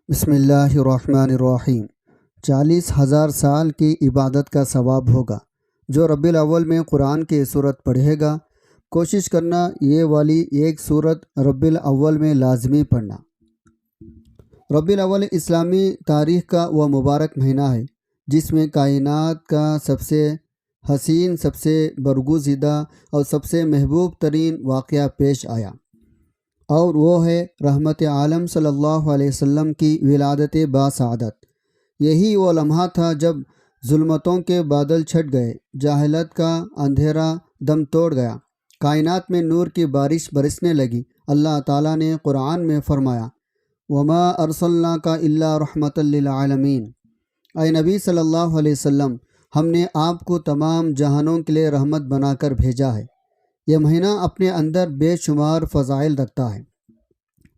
بسم اللہ الرحمن الرحیم 40,000 سال کی عبادت کا ثواب ہوگا جو ربیع الاول میں قرآن کی صورت پڑھے گا۔ کوشش کرنا یہ والی ایک صورت ربیع الاول میں لازمی پڑھنا۔ ربیع الاول اسلامی تاریخ کا وہ مبارک مہینہ ہے جس میں کائنات کا سب سے حسین، سب سے برگزیدہ اور سب سے محبوب ترین واقعہ پیش آیا، اور وہ ہے رحمت عالم صلی اللہ علیہ وسلم کی ولادت باسعادت۔ یہی وہ لمحہ تھا جب ظلمتوں کے بادل چھٹ گئے، جہالت کا اندھیرا دم توڑ گیا، کائنات میں نور کی بارش برسنے لگی۔ اللہ تعالیٰ نے قرآن میں فرمایا، وما ارسلناک الا رحمۃ للعالمین۔ اے نبی صلی اللہ علیہ وسلم، ہم نے آپ کو تمام جہانوں کے لیے رحمت بنا کر بھیجا ہے۔ یہ مہینہ اپنے اندر بے شمار فضائل رکھتا ہے۔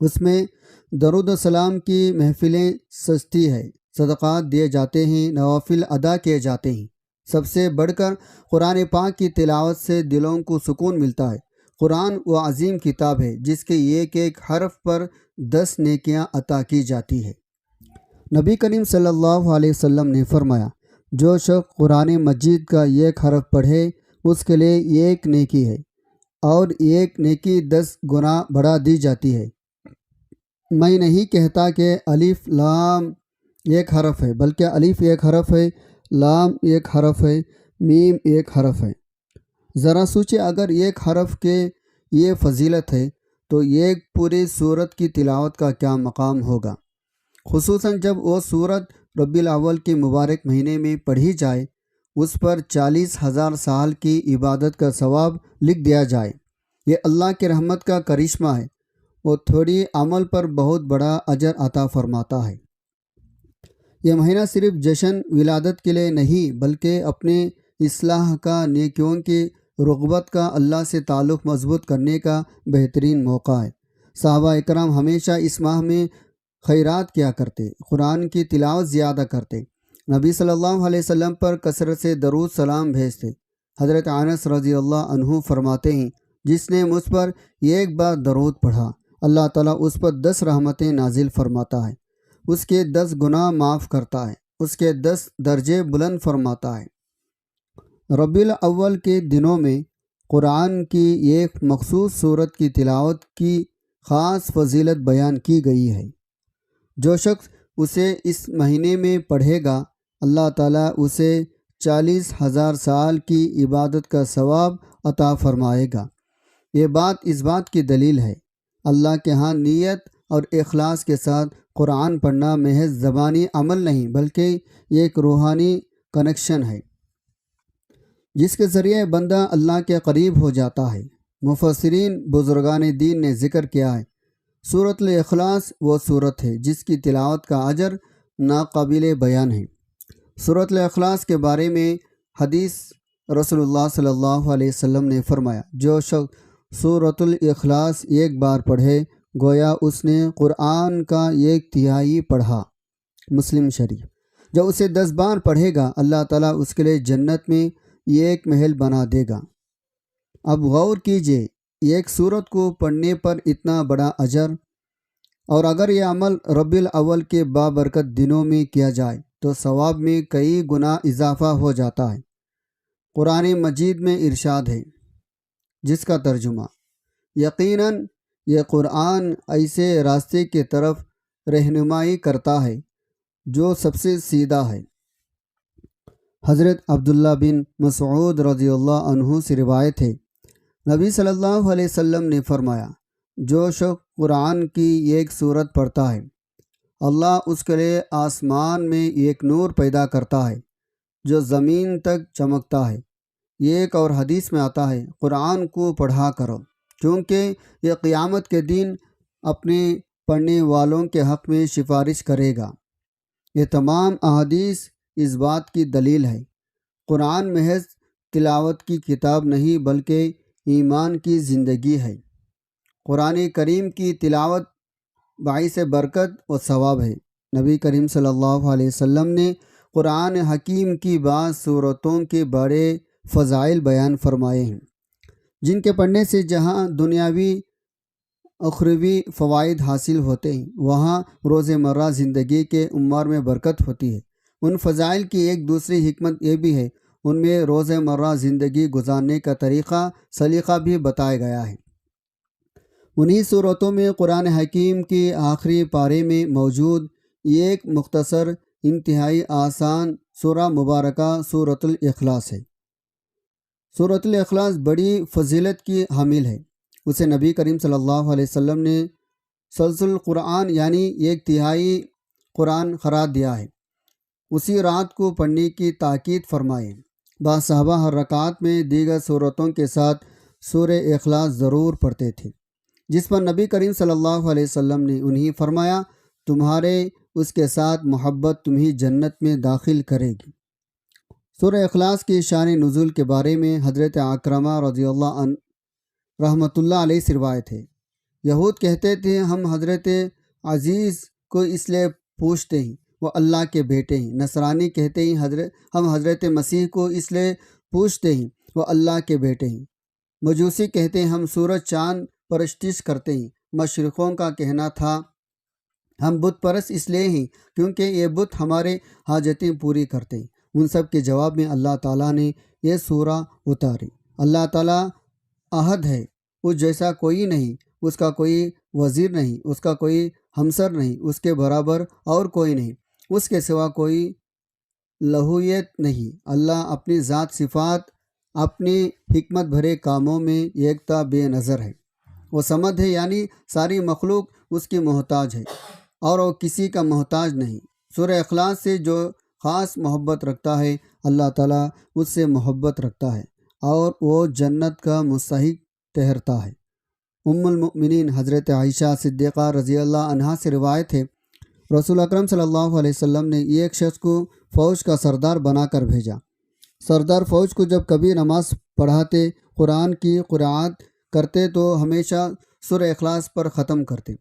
اس میں درود و سلام کی محفلیں سجتی ہے، صدقات دیے جاتے ہیں، نوافل ادا کیے جاتے ہیں۔ سب سے بڑھ کر قرآن پاک کی تلاوت سے دلوں کو سکون ملتا ہے۔ قرآن وہ عظیم کتاب ہے جس کے ایک ایک حرف پر 10 نیکیاں عطا کی جاتی ہے۔ نبی کریم صلی اللہ علیہ وسلم نے فرمایا، جو شخص قرآن مجید کا ایک حرف پڑھے اس کے لیے ایک نیکی ہے، اور ایک نیکی 10 گنا بڑھا دی جاتی ہے۔ میں نہیں کہتا کہ الف لام ایک حرف ہے، بلکہ الف ایک حرف ہے، لام ایک حرف ہے، میم ایک حرف ہے۔ ذرا سوچے، اگر ایک حرف کے یہ فضیلت ہے تو ایک پوری سورت کی تلاوت کا کیا مقام ہوگا، خصوصاً جب وہ سورت ربیع الاول کے مبارک مہینے میں پڑھی جائے، اس پر 40,000 سال کی عبادت کا ثواب لکھ دیا جائے۔ یہ اللہ کی رحمت کا کرشمہ ہے، وہ تھوڑی عمل پر بہت بڑا اجر عطا فرماتا ہے۔ یہ مہینہ صرف جشن ولادت کے لیے نہیں، بلکہ اپنے اصلاح کا، نیکیوں کی رغبت کا، اللہ سے تعلق مضبوط کرنے کا بہترین موقع ہے۔ صحابہ اکرام ہمیشہ اس ماہ میں خیرات کیا کرتے، قرآن کی تلاوت زیادہ کرتے، نبی صلی اللہ علیہ وسلم پر کثرت سے درود سلام بھیجتے۔ حضرت انس رضی اللہ عنہ فرماتے ہیں، جس نے مجھ پر ایک بار درود پڑھا، اللہ تعالیٰ اس پر 10 رحمتیں نازل فرماتا ہے، اس کے 10 گناہ معاف کرتا ہے، اس کے 10 درجے بلند فرماتا ہے۔ ربیع الاول کے دنوں میں قرآن کی ایک مخصوص سورت کی تلاوت کی خاص فضیلت بیان کی گئی ہے۔ جو شخص اسے اس مہینے میں پڑھے گا، اللہ تعالیٰ اسے 40,000 سال کی عبادت کا ثواب عطا فرمائے گا۔ یہ بات اس بات کی دلیل ہے، اللہ کے ہاں نیت اور اخلاص کے ساتھ قرآن پڑھنا محض زبانی عمل نہیں، بلکہ یہ ایک روحانی کنیکشن ہے جس کے ذریعے بندہ اللہ کے قریب ہو جاتا ہے۔ مفسرین بزرگان دین نے ذکر کیا ہے، سورۃ الاخلاص وہ سورت ہے جس کی تلاوت کا اجر ناقابل بیان ہے۔ سورۃ الاخلاص کے بارے میں حدیث رسول اللہ صلی اللہ علیہ وسلم نے فرمایا، جو شخص سورۃ الاخلاص ایک بار پڑھے گویا اس نے قرآن کا 1/3 پڑھا۔ مسلم شریف۔ جو اسے 10 بار پڑھے گا، اللہ تعالیٰ اس کے لیے جنت میں ایک محل بنا دے گا۔ اب غور کیجئے، ایک سورت کو پڑھنے پر اتنا بڑا اجر، اور اگر یہ عمل ربیع الاول کے بابرکت دنوں میں کیا جائے تو ثواب میں کئی گنا اضافہ ہو جاتا ہے۔ قرآن مجید میں ارشاد ہے، جس کا ترجمہ، یقیناً یہ قرآن ایسے راستے کی طرف رہنمائی کرتا ہے جو سب سے سیدھا ہے۔ حضرت عبداللہ بن مسعود رضی اللہ عنہ سے روایت ہے، نبی صلی اللہ علیہ وسلم نے فرمایا، جو شخص قرآن کی ایک سورت پڑھتا ہے، اللہ اس کے لیے آسمان میں ایک نور پیدا کرتا ہے جو زمین تک چمکتا ہے۔ ایک اور حدیث میں آتا ہے، قرآن کو پڑھا کرو کیونکہ یہ قیامت کے دن اپنے پڑھنے والوں کے حق میں سفارش کرے گا۔ یہ تمام احادیث اس بات کی دلیل ہے، قرآن محض تلاوت کی کتاب نہیں بلکہ ایمان کی زندگی ہے۔ قرآن کریم کی تلاوت باعث برکت و ثواب ہے۔ نبی کریم صلی اللہ علیہ وسلم نے قرآن حکیم کی بعض صورتوں کے بڑے فضائل بیان فرمائے ہیں، جن کے پڑھنے سے جہاں دنیاوی اخروی فوائد حاصل ہوتے ہیں، وہاں روز مرہ زندگی کے امور میں برکت ہوتی ہے۔ ان فضائل کی ایک دوسری حکمت یہ بھی ہے، ان میں روز مرہ زندگی گزارنے کا طریقہ سلیقہ بھی بتایا گیا ہے۔ انہی صورتوں میں قرآن حکیم کی آخری پارے میں موجود ایک مختصر انتہائی آسان سورہ مبارکہ سورۃ الاخلاص ہے۔ سورۃ الاخلاص بڑی فضیلت کی حامل ہے۔ اسے نبی کریم صلی اللہ علیہ وسلم نے ثلث القرآن یعنی ایک تہائی قرآن قرار دیا ہے۔ اسی رات کو پڑھنے کی تاکید فرمائے۔ بعض صحابہ ہر رکعت میں دیگر صورتوں کے ساتھ سورہ اخلاص ضرور پڑھتے تھے، جس پر نبی کریم صلی اللہ علیہ وسلم نے انہیں فرمایا، تمہارے اس کے ساتھ محبت تمہیں جنت میں داخل کرے گی۔ سورہ اخلاص کی شان نزول کے بارے میں حضرت اکرمہ رضی اللہ عنہ رحمۃ اللہ علیہ سے روایت ہے۔ یہود کہتے تھے، ہم حضرت عزیز کو اس لیے پوچھتے ہیں وہ اللہ کے بیٹے ہیں۔ نصرانی کہتے ہیں ہم حضرت مسیح کو اس لیے پوچھتے ہیں وہ اللہ کے بیٹے ہیں۔ مجوسی کہتے ہیں ہم سورج چاند پرستش کرتے ہیں۔ مشرقوں کا کہنا تھا ہم بت پرست اس لیے ہیں کیونکہ یہ بت ہمارے حاجتیں پوری کرتے ہیں۔ ان سب کے جواب میں اللہ تعالیٰ نے یہ سورہ اتاری۔ اللہ تعالیٰ احد ہے، اس جیسا کوئی نہیں، اس کا کوئی وزیر نہیں، اس کا کوئی ہمسر نہیں، اس کے برابر اور کوئی نہیں، اس کے سوا کوئی لہویت نہیں۔ اللہ اپنی ذات صفات، اپنی حکمت بھرے کاموں میں یکتا بے نظر ہے۔ وہ صمد ہے یعنی ساری مخلوق اس کی محتاج ہے اور وہ کسی کا محتاج نہیں۔ سورہ اخلاص سے جو خاص محبت رکھتا ہے اللہ تعالیٰ اس سے محبت رکھتا ہے اور وہ جنت کا مستحق ٹھہرتا ہے۔ ام المؤمنین حضرت عائشہ صدیقہ رضی اللہ عنہا سے روایت ہے، رسول اکرم صلی اللہ علیہ وسلم نے ایک شخص کو فوج کا سردار بنا کر بھیجا۔ سردار فوج کو جب کبھی نماز پڑھاتے، قرآن کی قرأت کرتے تو ہمیشہ سورہ اخلاص پر ختم کرتے۔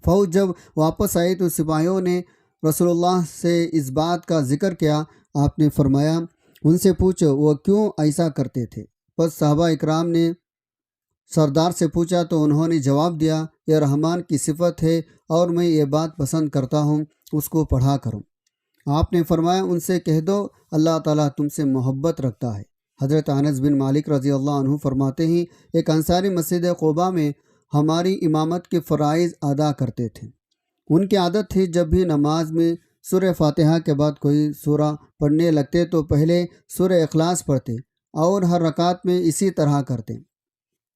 فوج جب واپس آئی تو سپاہیوں نے رسول اللہ سے اس بات کا ذکر کیا۔ آپ نے فرمایا، ان سے پوچھو وہ کیوں ایسا کرتے تھے۔ پس صحابہ اکرام نے سردار سے پوچھا تو انہوں نے جواب دیا، یہ رحمان کی صفت ہے اور میں یہ بات پسند کرتا ہوں، اس کو پڑھا کروں۔ آپ نے فرمایا، ان سے کہہ دو اللہ تعالیٰ تم سے محبت رکھتا ہے۔ حضرت انس بن مالک رضی اللہ عنہ فرماتے ہیں، ایک انصاری مسجد قباء میں ہماری امامت کے فرائض ادا کرتے تھے۔ ان کی عادت تھی جب بھی نماز میں سورہ فاتحہ کے بعد کوئی سورہ پڑھنے لگتے تو پہلے سورہ اخلاص پڑھتے اور ہر رکعت میں اسی طرح کرتے۔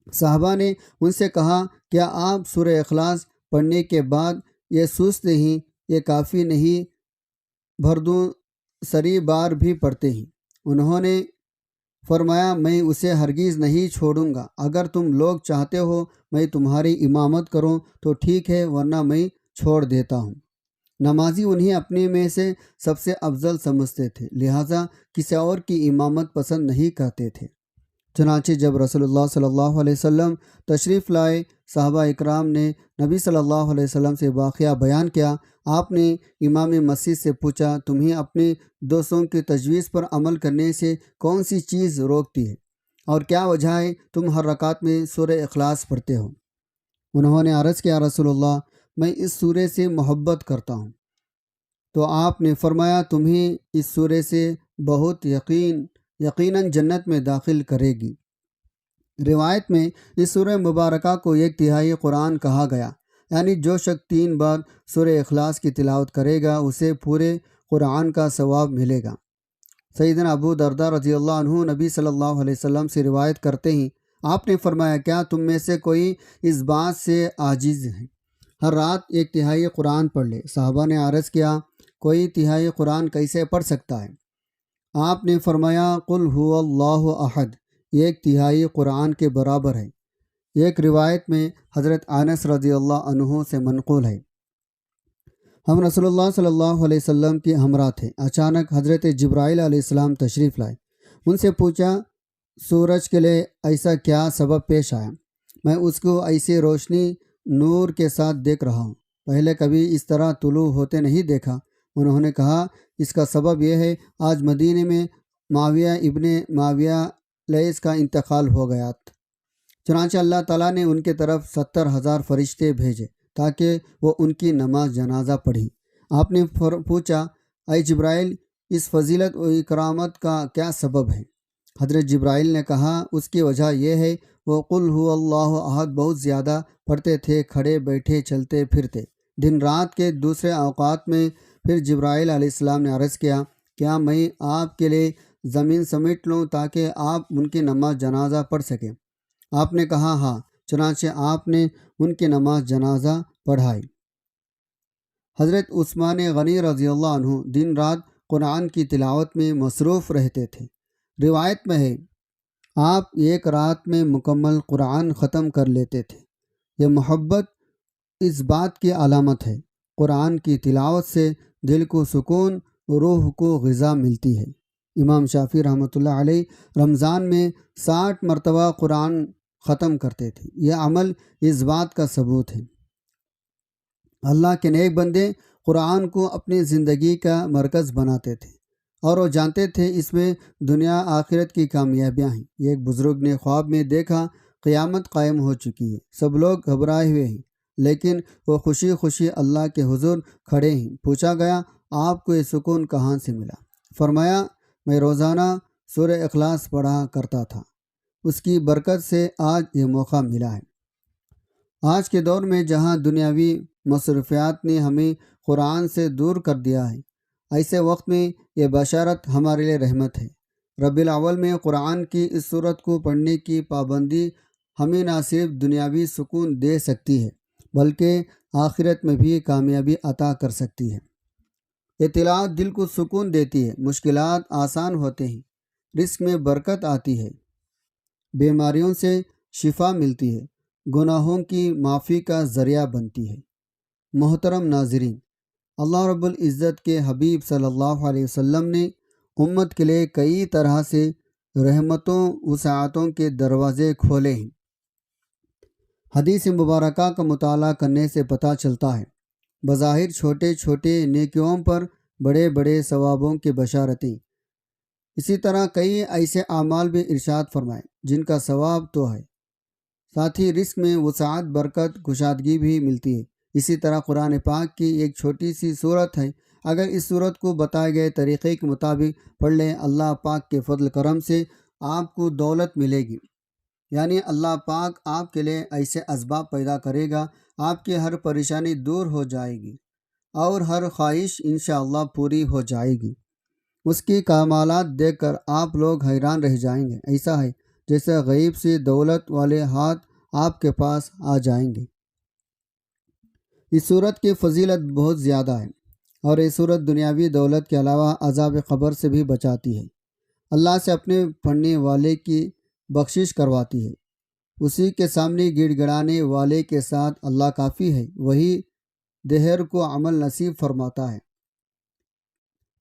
صحابہ نے ان سے کہا، کیا آپ سورہ اخلاص پڑھنے کے بعد یہ سوچتے ہیں یہ کافی نہیں، بھردوں سری بار بھی پڑھتے ہیں؟ انہوں نے فرمایا، میں اسے ہرگز نہیں چھوڑوں گا۔ اگر تم لوگ چاہتے ہو میں تمہاری امامت کروں تو ٹھیک ہے، ورنہ میں چھوڑ دیتا ہوں۔ نمازی انہیں اپنے میں سے سب سے افضل سمجھتے تھے، لہٰذا کسی اور کی امامت پسند نہیں کرتے تھے۔ چنانچہ جب رسول اللہ صلی اللہ علیہ وسلم تشریف لائے، صحابہ اکرام نے نبی صلی اللہ علیہ وسلم سے واقعہ بیان کیا۔ آپ نے امام مسجد سے پوچھا، تمہیں اپنے دوستوں کی تجویز پر عمل کرنے سے کون سی چیز روکتی ہے اور کیا وجہ ہے تم ہر رکعت میں سورہ اخلاص پڑھتے ہو؟ انہوں نے عرض کیا، رسول اللہ میں اس سورے سے محبت کرتا ہوں۔ تو آپ نے فرمایا، تمہیں اس سورے سے بہت یقیناً جنت میں داخل کرے گی۔ روایت میں اس سورہ مبارکہ کو ایک تہائی قرآن کہا گیا، یعنی جو شخص 3 بار سورہ اخلاص کی تلاوت کرے گا اسے پورے قرآن کا ثواب ملے گا۔ سیدنا ابو درداء رضی اللہ عنہ نبی صلی اللہ علیہ وسلم سے روایت کرتے ہیں، آپ نے فرمایا، کیا تم میں سے کوئی اس بات سے عاجز ہے ہر رات ایک تہائی قرآن پڑھ لے؟ صحابہ نے عرض کیا، کوئی تہائی قرآن کیسے پڑھ سکتا ہے؟ آپ نے فرمایا، قل هو اللہ احد، ایک تہائی قرآن کے برابر ہے۔ ایک روایت میں حضرت انس رضی اللہ عنہ سے منقول ہے، ہم رسول اللہ صلی اللہ علیہ وسلم کے ہمراہ تھے، اچانک حضرت جبرائیل علیہ السلام تشریف لائے۔ ان سے پوچھا، سورج کے لیے ایسا کیا سبب پیش آیا؟ میں اس کو ایسی روشنی نور کے ساتھ دیکھ رہا ہوں، پہلے کبھی اس طرح طلوع ہوتے نہیں دیکھا۔ انہوں نے کہا، اس کا سبب یہ ہے، آج مدینے میں معاویہ ابن معاویہ لیث کا انتقال ہو گیا۔ چنانچہ اللہ تعالیٰ نے ان کے طرف 70,000 فرشتے بھیجے تاکہ وہ ان کی نماز جنازہ پڑھی۔ آپ نے پوچھا، اے جبرائیل، اس فضیلت و اکرامت کا کیا سبب ہے؟ حضرت جبرائیل نے کہا، اس کی وجہ یہ ہے وہ قل هو اللہ احد بہت زیادہ پڑھتے تھے، کھڑے بیٹھے چلتے پھرتے دن رات کے دوسرے اوقات میں۔ پھر جبرائیل علیہ السلام نے عرض کیا، کیا میں آپ کے لیے زمین سمیٹ لوں تاکہ آپ ان کی نماز جنازہ پڑھ سکیں؟ آپ نے کہا ہاں، چنانچہ آپ نے ان کی نماز جنازہ پڑھائی۔ حضرت عثمان غنی رضی اللہ عنہ دن رات قرآن کی تلاوت میں مصروف رہتے تھے۔ روایت میں ہے آپ ایک رات میں مکمل قرآن ختم کر لیتے تھے۔ یہ محبت اس بات کی علامت ہے۔ قرآن کی تلاوت سے دل کو سکون، روح کو غذا ملتی ہے۔ امام شافعی رحمۃ اللہ علیہ رمضان میں 60 مرتبہ قرآن ختم کرتے تھے۔ یہ عمل اس بات کا ثبوت ہے۔ اللہ کے نیک بندے قرآن کو اپنی زندگی کا مرکز بناتے تھے اور وہ جانتے تھے اس میں دنیا آخرت کی کامیابیاں ہیں۔ ایک بزرگ نے خواب میں دیکھا قیامت قائم ہو چکی ہے، سب لوگ گھبرائے ہوئے ہیں، لیکن وہ خوشی خوشی اللہ کے حضور کھڑے ہیں۔ پوچھا گیا، آپ کو یہ سکون کہاں سے ملا؟ فرمایا، میں روزانہ سورہ اخلاص پڑھا کرتا تھا، اس کی برکت سے آج یہ موقع ملا ہے۔ آج کے دور میں جہاں دنیاوی مصروفیات نے ہمیں قرآن سے دور کر دیا ہے، ایسے وقت میں یہ بشارت ہمارے لیے رحمت ہے۔ ربیع الاول میں قرآن کی اس سورت کو پڑھنے کی پابندی ہمیں نہ صرف دنیاوی سکون دے سکتی ہے بلکہ آخرت میں بھی کامیابی عطا کر سکتی ہے۔ یہ تلاوت دل کو سکون دیتی ہے، مشکلات آسان ہوتے ہیں، رزق میں برکت آتی ہے، بیماریوں سے شفا ملتی ہے، گناہوں کی معافی کا ذریعہ بنتی ہے۔ محترم ناظرین، اللہ رب العزت کے حبیب صلی اللہ علیہ وسلم نے امت کے لیے کئی طرح سے رحمتوں وسعتوں کے دروازے کھولے ہیں۔ حدیث مبارکہ کا مطالعہ کرنے سے پتہ چلتا ہے بظاہر چھوٹے چھوٹے نیکیوں پر بڑے بڑے ثوابوں کی بشارتیں۔ اسی طرح کئی ایسے اعمال بھی ارشاد فرمائے جن کا ثواب تو ہے، ساتھ ہی رزق میں وسعت، برکت، کشادگی بھی ملتی ہے۔ اسی طرح قرآن پاک کی ایک چھوٹی سی صورت ہے، اگر اس صورت کو بتائے گئے طریقے کے مطابق پڑھ لیں، اللہ پاک کے فضل کرم سے آپ کو دولت ملے گی، یعنی اللہ پاک آپ کے لیے ایسے اسباب پیدا کرے گا، آپ کی ہر پریشانی دور ہو جائے گی اور ہر خواہش انشاءاللہ پوری ہو جائے گی۔ اس کی کمالات دیکھ کر آپ لوگ حیران رہ جائیں گے، ایسا ہے جیسے غیب سے دولت والے ہاتھ آپ کے پاس آ جائیں گے۔ اس صورت کی فضیلت بہت زیادہ ہے اور یہ صورت دنیاوی دولت کے علاوہ عذاب قبر سے بھی بچاتی ہے۔ اللہ سے اپنے پڑھنے والے کی بخشش کرواتی ہے۔ اسی کے سامنے گڑ گڑانے والے کے ساتھ اللہ کافی ہے، وہی دہر کو عمل نصیب فرماتا ہے۔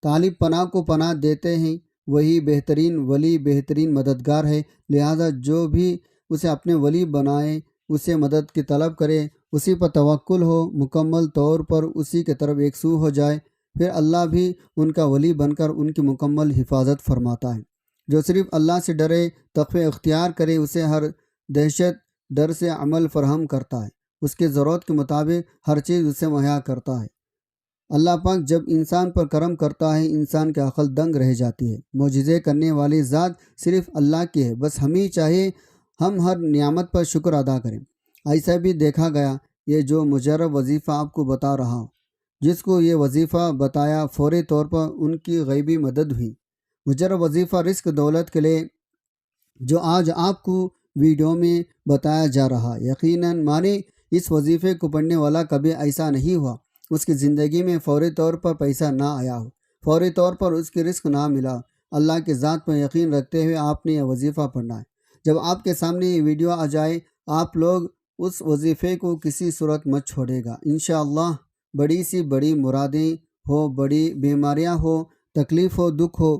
طالب پناہ کو پناہ دیتے ہیں، وہی بہترین ولی، بہترین مددگار ہے، لہذا جو بھی اسے اپنے ولی بنائے، اسے مدد کی طلب کرے، اسی پر توکل ہو، مکمل طور پر اسی کے طرف یکسو ہو جائے، پھر اللہ بھی ان کا ولی بن کر ان کی مکمل حفاظت فرماتا ہے۔ جو صرف اللہ سے ڈرے، تقوی اختیار کرے، اسے ہر دہشت ڈر سے عمل فراہم کرتا ہے، اس کی ضرورت کے مطابق ہر چیز اسے مہیا کرتا ہے۔ اللہ پاک جب انسان پر کرم کرتا ہے، انسان کی عقل دنگ رہ جاتی ہے۔ معجزے کرنے والی ذات صرف اللہ کی ہے، بس ہمیں چاہیے ہم ہر نعمت پر شکر ادا کریں۔ ایسا بھی دیکھا گیا، یہ جو مجرب وظیفہ آپ کو بتا رہا ہوں، جس کو یہ وظیفہ بتایا فوری طور پر ان کی غیبی مدد ہوئی۔ مجرب وظیفہ رزق دولت کے لیے جو آج آپ کو ویڈیو میں بتایا جا رہا، یقیناً مانے اس وظیفے کو پڑھنے والا کبھی ایسا نہیں ہوا اس کی زندگی میں فوری طور پر پیسہ نہ آیا ہو، فوری طور پر اس کی رزق نہ ملا۔ اللہ کی ذات پر یقین رکھتے ہوئے آپ نے یہ وظیفہ پڑھنا ہے۔ جب آپ کے سامنے یہ ویڈیو آ جائے، آپ لوگ اس وظیفے کو کسی صورت مت چھوڑے گا۔ انشاءاللہ بڑی سی بڑی مرادیں ہو، بڑی بیماریاں ہو، تکلیف ہو، دکھ ہو،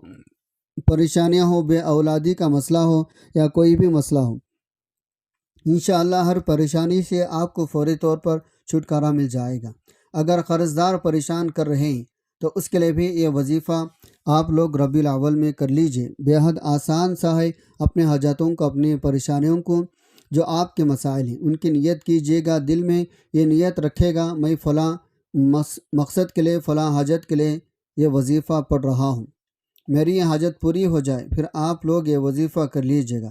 پریشانیاں ہو، بے اولادی کا مسئلہ ہو یا کوئی بھی مسئلہ ہو، انشاءاللہ ہر پریشانی سے آپ کو فوری طور پر چھٹکارا مل جائے گا۔ اگر قرض دار پریشان کر رہے ہیں تو اس کے لیے بھی یہ وظیفہ آپ لوگ ربیع الاول میں کر لیجئے۔ بے حد آسان سا ہے، اپنے حاجتوں کو، اپنی پریشانیوں کو جو آپ کے مسائل ہیں ان کی نیت کیجیے گا، دل میں یہ نیت رکھے گا میں فلاں مقصد کے لیے، فلاں حاجت کے لیے یہ وظیفہ پڑھ رہا ہوں، میری یہ حاجت پوری ہو جائے، پھر آپ لوگ یہ وظیفہ کر لیجیے گا۔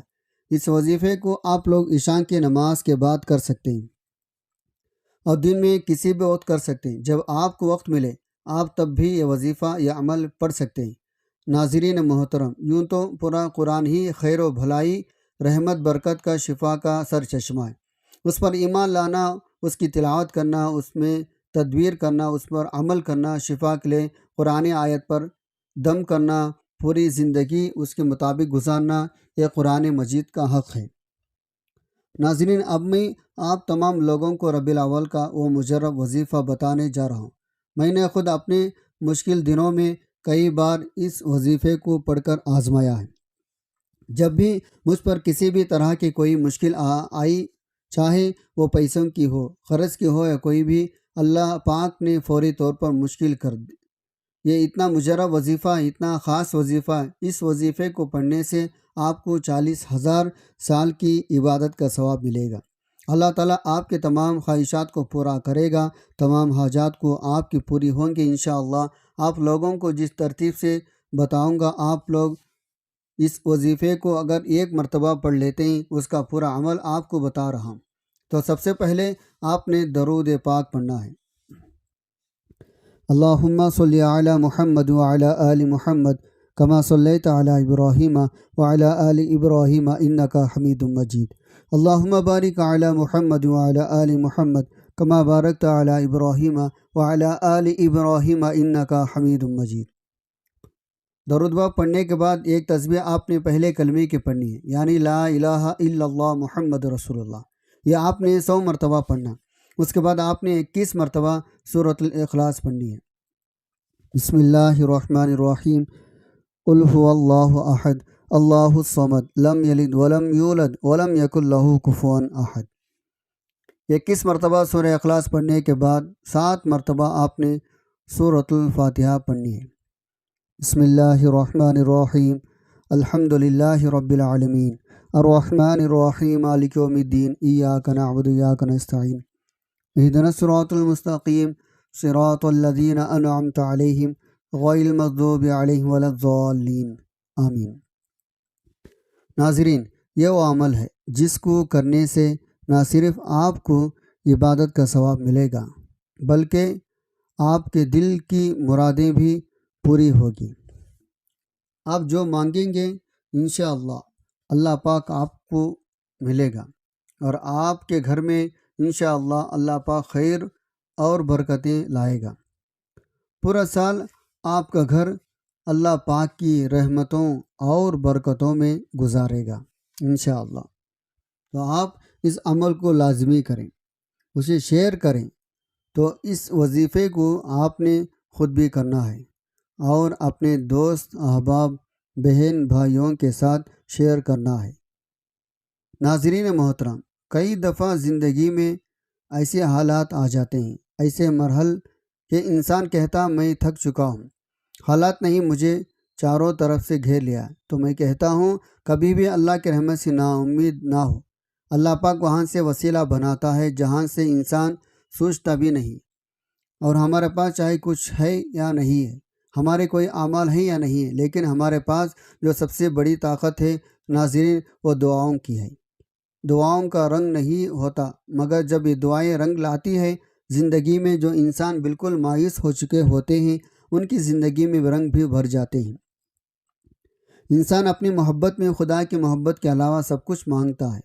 اس وظیفے کو آپ لوگ عشاء کی نماز کے بعد کر سکتے ہیں اور دن میں کسی بھی وقت کر سکتے ہیں، جب آپ کو وقت ملے آپ تب بھی یہ وظیفہ یا عمل پڑھ سکتے ہیں۔ ناظرین محترم، یوں تو پورا قرآن ہی خیر و بھلائی، رحمت، برکت کا، شفا کا سر چشمہ ہے۔ اس پر ایمان لانا، اس کی تلاوت کرنا، اس میں تدبیر کرنا، اس پر عمل کرنا، شفا کے لیے قرآن آیت پر دم کرنا، پوری زندگی اس کے مطابق گزارنا، یہ قرآن مجید کا حق ہے۔ ناظرین، اب میں آپ تمام لوگوں کو ربیع الاول کا وہ مجرب وظیفہ بتانے جا رہا ہوں۔ میں نے خود اپنے مشکل دنوں میں کئی بار اس وظیفے کو پڑھ کر آزمایا ہے۔ جب بھی مجھ پر کسی بھی طرح کی کوئی مشکل آئی، چاہے وہ پیسوں کی ہو، قرض کی ہو یا کوئی بھی، اللہ پاک نے فوری طور پر مشکل کر دی۔ یہ اتنا مجرب وظیفہ، اتنا خاص وظیفہ ہے، اس وظیفے کو پڑھنے سے آپ کو 40,000 سال کی عبادت کا ثواب ملے گا۔ اللہ تعالیٰ آپ کے تمام خواہشات کو پورا کرے گا، تمام حاجات کو آپ کی پوری ہوں گی انشاءاللہ۔ آپ لوگوں کو جس ترتیب سے بتاؤں گا، آپ لوگ اس وظیفے کو اگر ایک مرتبہ پڑھ لیتے ہیں، اس کا پورا عمل آپ کو بتا رہا ہوں۔ تو سب سے پہلے آپ نے درود پاک پڑھنا ہے۔ اللہم صلی علی محمد وعلی آل محمد کما صلیت علی ابراہیم وعلی آل ابراہیم انک حمید مجید۔ اللہم بارک علی محمد وعلی آل محمد کما بارکت علی ابراہیم وعلی آل ابراہیم انک حمید مجید۔ درود پاک پڑھنے کے بعد ایک تسبیح آپ نے پہلے کلمے کی پڑھنی ہے، یعنی لا الہ الا اللہ محمد رسول اللہ، یہ آپ نے 100 مرتبہ پڑھنا۔ اس کے بعد آپ نے 21 مرتبہ سورۃ الاخلاص پڑھنی ہے۔ بسم اللہ الرحمن الرحیم، قل هو اللہ احد اللہ الصمد لم یلد ولم یولد ولم یکن لہ کفوا احد۔ 21 مرتبہ سورہ اخلاص پڑھنے کے بعد 7 مرتبہ آپ نے سورۃ الفاتحہ پڑھنی ہے۔ بسم اللہ الرحمن الرحیم، الحمد للہ رب العالمین، الرحمن الرحیم، مالک یوم الدین، ایاک نعبد و ایاک نستعین، اہدنا الصراط المستقیم، صراط الذین انعمت علیہم غیر المغضوب علیہم ولا الضالین، آمین۔ ناظرین، یہ وہ عمل ہے جس کو کرنے سے نہ صرف آپ کو عبادت کا ثواب ملے گا بلکہ آپ کے دل کی مرادیں بھی پوری ہوگی۔ آپ جو مانگیں گے انشاءاللہ اللہ پاک آپ کو ملے گا، اور آپ کے گھر میں انشاءاللہ اللہ پاک خیر اور برکتیں لائے گا۔ پورا سال آپ کا گھر اللہ پاک کی رحمتوں اور برکتوں میں گزارے گا انشاءاللہ۔ تو آپ اس عمل کو لازمی کریں، اسے شیئر کریں۔ تو اس وظیفے کو آپ نے خود بھی کرنا ہے اور اپنے دوست، احباب، بہن بھائیوں کے ساتھ شیئر کرنا ہے۔ ناظرین محترم، کئی دفعہ زندگی میں ایسے حالات آ جاتے ہیں، ایسے مرحل کہ انسان کہتا میں تھک چکا ہوں، حالات نہیں مجھے چاروں طرف سے گھیر لیا، تو میں کہتا ہوں کبھی بھی اللہ کے رحمت سے نا امید نہ ہو۔ اللہ پاک وہاں سے وسیلہ بناتا ہے جہاں سے انسان سوچتا بھی نہیں، اور ہمارے پاس چاہے کچھ ہے یا نہیں ہے، ہمارے کوئی اعمال ہیں یا نہیں ہے، لیکن ہمارے پاس جو سب سے بڑی طاقت ہے ناظرین، وہ دعاؤں کی ہے۔ دعاؤں کا رنگ نہیں ہوتا، مگر جب یہ دعائیں رنگ لاتی ہے زندگی میں، جو انسان بالکل مایوس ہو چکے ہوتے ہیں ان کی زندگی میں رنگ بھی بھر جاتے ہیں۔ انسان اپنی محبت میں خدا کی محبت کے علاوہ سب کچھ مانگتا ہے،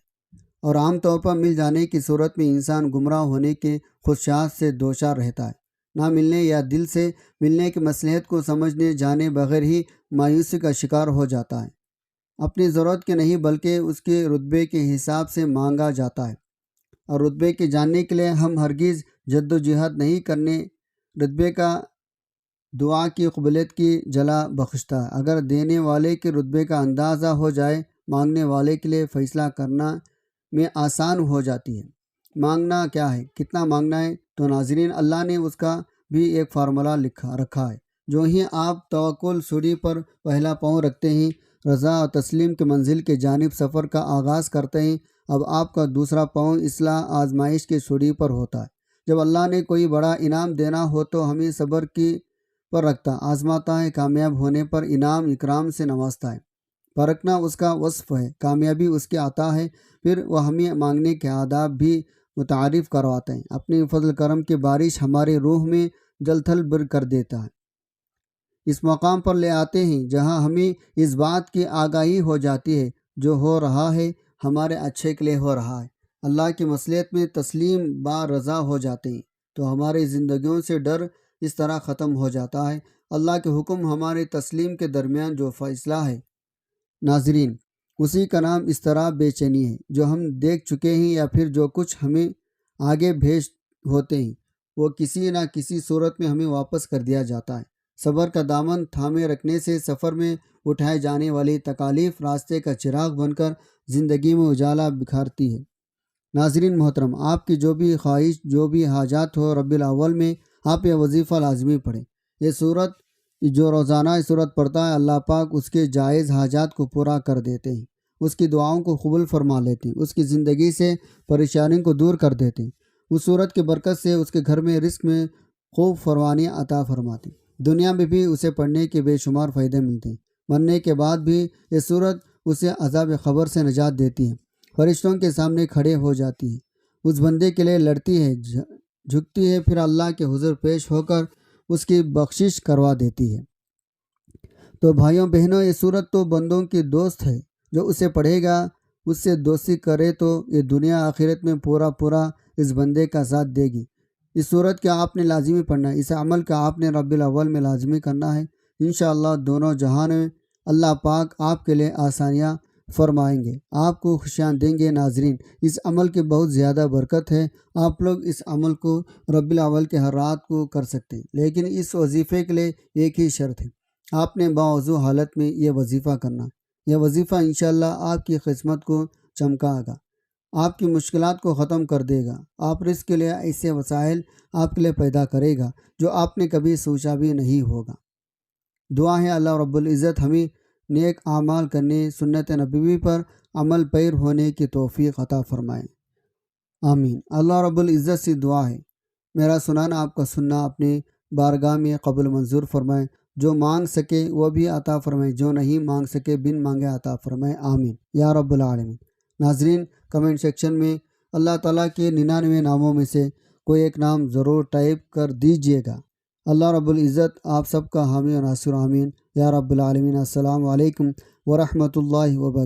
اور عام طور پر مل جانے کی صورت میں انسان گمراہ ہونے کے خدشات سے دوچار رہتا ہے۔ نہ ملنے یا دل سے ملنے کی مصلحت کو سمجھنے جانے بغیر ہی مایوسی کا شکار ہو جاتا ہے۔ اپنی ضرورت کے نہیں بلکہ اس کے رتبے کے حساب سے مانگا جاتا ہے، اور رتبے کے جاننے کے لیے ہم ہرگز جد و جہد نہیں کرنے۔ رتبے کا دعا کی قبولیت کی جلا بخشتا ہے۔ اگر دینے والے کے رتبے کا اندازہ ہو جائے، مانگنے والے کے لیے فیصلہ کرنا میں آسان ہو جاتی ہے۔ مانگنا کیا ہے، کتنا مانگنا ہے، تو ناظرین اللہ نے اس کا بھی ایک فارمولہ رکھا ہے۔ جو ہی آپ توکل سیڑھی پر پہلا پاؤں رکھتے ہیں، رضا و تسلیم کی منزل کے جانب سفر کا آغاز کرتے ہیں، اب آپ کا دوسرا پاؤں اصلاح آزمائش کے سوڑی پر ہوتا ہے۔ جب اللہ نے کوئی بڑا انعام دینا ہو تو ہمیں صبر کی پر رکھتا، آزماتا ہے، کامیاب ہونے پر انعام اکرام سے نوازتا ہے۔ پرکھنا اس کا وصف ہے، کامیابی اس کے عطا ہے، پھر وہ ہمیں مانگنے کے آداب بھی متعارف کرواتے ہیں۔ اپنی فضل کرم کی بارش ہمارے روح میں جل تھل بر کر دیتا ہے، اس مقام پر لے آتے ہیں جہاں ہمیں اس بات کی آگاہی ہو جاتی ہے جو ہو رہا ہے ہمارے اچھے کے لیے ہو رہا ہے۔ اللہ کی مصلحت میں تسلیم با رضا ہو جاتے ہیں تو ہماری زندگیوں سے ڈر اس طرح ختم ہو جاتا ہے۔ اللہ کے حکم ہمارے تسلیم کے درمیان جو فیصلہ ہے ناظرین، اسی کا نام اس طرح بے چینی ہے۔ جو ہم دیکھ چکے ہیں یا پھر جو کچھ ہمیں آگے بھیج ہوتے ہیں وہ کسی نہ کسی صورت میں ہمیں واپس کر دیا جاتا ہے۔ صبر کا دامن تھامے رکھنے سے سفر میں اٹھائے جانے والی تکالیف راستے کا چراغ بن کر زندگی میں اجالا بکھارتی ہے۔ ناظرین محترم، آپ کی جو بھی خواہش، جو بھی حاجات ہو، ربیع الاول میں آپ یہ وظیفہ لازمی پڑھیں۔ یہ صورت جو روزانہ یہ صورت پڑھتا ہے اللہ پاک اس کے جائز حاجات کو پورا کر دیتے ہیں، اس کی دعاؤں کو قبول فرما لیتے ہیں، اس کی زندگی سے پریشانی کو دور کر دیتے ہیں۔ اس صورت کی برکت سے اس کے گھر میں رزق میں خوب فروانی عطا فرماتے ہیں۔ دنیا میں بھی اسے پڑھنے کے بے شمار فائدے ملتے ہیں، مرنے کے بعد بھی یہ صورت اسے عذاب قبر سے نجات دیتی ہے، فرشتوں کے سامنے کھڑے ہو جاتی ہے، اس بندے کے لیے لڑتی ہے، جھکتی ہے، پھر اللہ کے حضور پیش ہو کر اس کی بخشش کروا دیتی ہے۔ تو بھائیوں بہنوں، یہ صورت تو بندوں کی دوست ہے، جو اسے پڑھے گا، اس سے دوستی کرے تو یہ دنیا آخرت میں پورا اس بندے کا ساتھ دے گی۔ اس صورت کا آپ نے لازمی پڑھنا ہے، اس عمل کا آپ نے ربیع الاول میں لازمی کرنا ہے۔ انشاءاللہ دونوں جہان میں اللہ پاک آپ کے لیے آسانیاں فرمائیں گے، آپ کو خوشیاں دیں گے۔ ناظرین، اس عمل کی بہت زیادہ برکت ہے، آپ لوگ اس عمل کو ربیع الاول کے ہر رات کو کر سکتے ہیں، لیکن اس وظیفے کے لیے ایک ہی شرط ہے، آپ نے باوضو حالت میں یہ وظیفہ کرنا۔ یہ وظیفہ انشاءاللہ آپ کی قسمت کو چمکائے گا، آپ کی مشکلات کو ختم کر دے گا، آپ رزق کے لیے ایسے وسائل آپ کے لیے پیدا کرے گا جو آپ نے کبھی سوچا بھی نہیں ہوگا۔ دعا ہے اللہ رب العزت ہمیں نیک اعمال کرنے، سنت نبوی پر عمل پیر ہونے کی توفیق عطا فرمائے، آمین۔ اللہ رب العزت سے دعا ہے میرا سنانا آپ کا سننا اپنے بارگاہ میں قبول منظور فرمائے، جو مانگ سکے وہ بھی عطا فرمائے، جو نہیں مانگ سکے بن مانگے عطا فرمائے، آمین یا رب العالمین۔ ناظرین، کمنٹ سیکشن میں اللہ تعالیٰ کے 99 ناموں میں سے کوئی ایک نام ضرور ٹائپ کر دیجئے گا۔ اللہ رب العزت آپ سب کا حامی و ناصر، آمین یا رب العالمین۔ السلام علیکم ورحمۃ اللہ وبرکاتہ۔